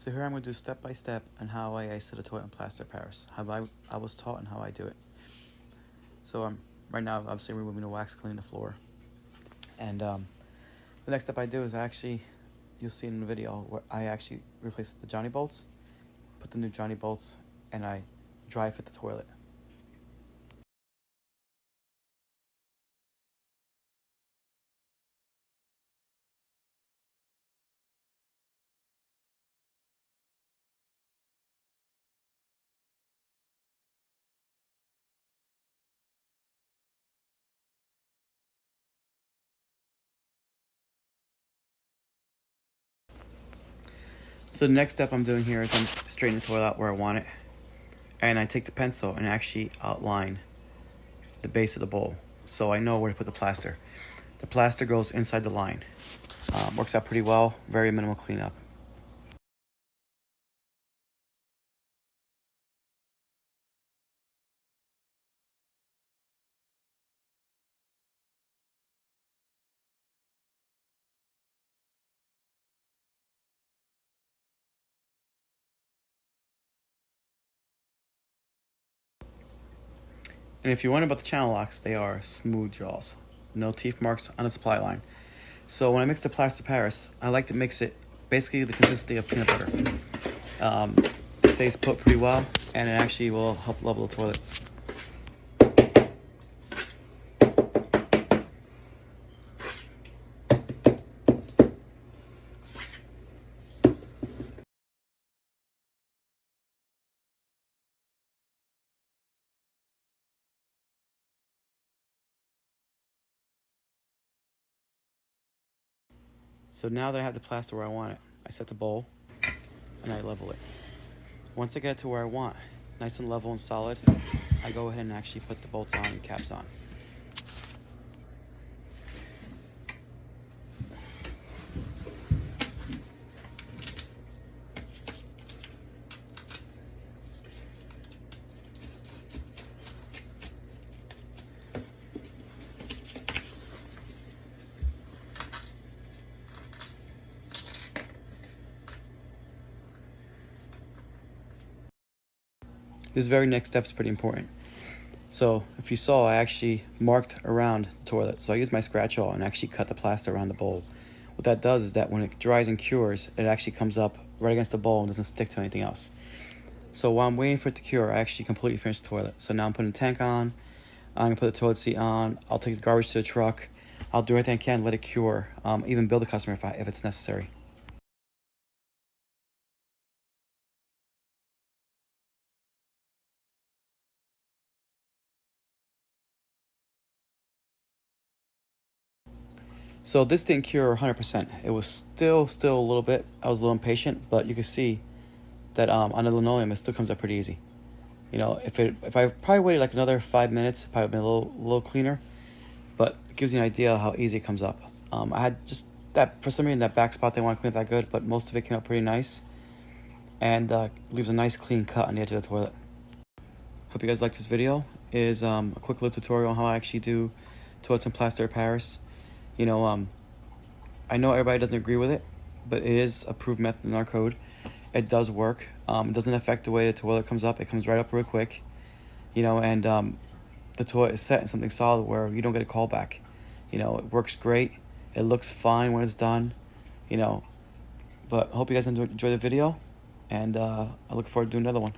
So here I'm going to do step by step on how I set a toilet in Plaster Paris. How I was taught and how I do it. So I'm right now obviously removing the wax, cleaning the floor. And the next step I do is you'll see in the video where I actually replace the Johnny bolts, put the new Johnny bolts, and I dry fit the toilet. So the next step I'm doing here is I'm straightening the toilet out where I want it. And I take the pencil and actually outline the base of the bowl so I know where to put the plaster. The plaster goes inside the line. Works out pretty well, very minimal cleanup. And if you're wondering about the channel locks, they are smooth jaws. No teeth marks on the supply line. So when I mix the Plaster Paris, I like to mix it basically the consistency of peanut butter. It stays put pretty well, and it actually will help level the toilet. So now that I have the plaster where I want it, I set the bowl and I level it. Once I get it to where I want, nice and level and solid, I go ahead and actually put the bolts on and caps on. This very next step is pretty important. So if you saw, I actually marked around the toilet. So I used my scratch awl and actually cut the plaster around the bowl. What that does is that when it dries and cures, it actually comes up right against the bowl and doesn't stick to anything else. So while I'm waiting for it to cure, I actually completely finished the toilet. So now I'm putting the tank on, I'm gonna put the toilet seat on, I'll take the garbage to the truck, I'll do everything I can, let it cure, even bill the customer if it's necessary. So this didn't cure 100%. It was still a little bit. I was a little impatient, but you can see that on the linoleum, it still comes up pretty easy. You know, if I probably waited like another 5 minutes, it probably been a little cleaner. But it gives you an idea how easy it comes up. I had just that, for some reason, that back spot they want to clean up that good, but most of it came up pretty nice, and leaves a nice clean cut on the edge of the toilet. Hope you guys liked this video. It is a quick little tutorial on how I actually do toilets in Plaster Paris. You know, I know everybody doesn't agree with it, but it is a approved method in our code. It does work. It doesn't affect the way the toilet comes up. It comes right up real quick, you know, and the toilet is set in something solid where you don't get a call back. You know, it works great. It looks fine when it's done, you know. But I hope you guys enjoy the video, and I look forward to doing another one.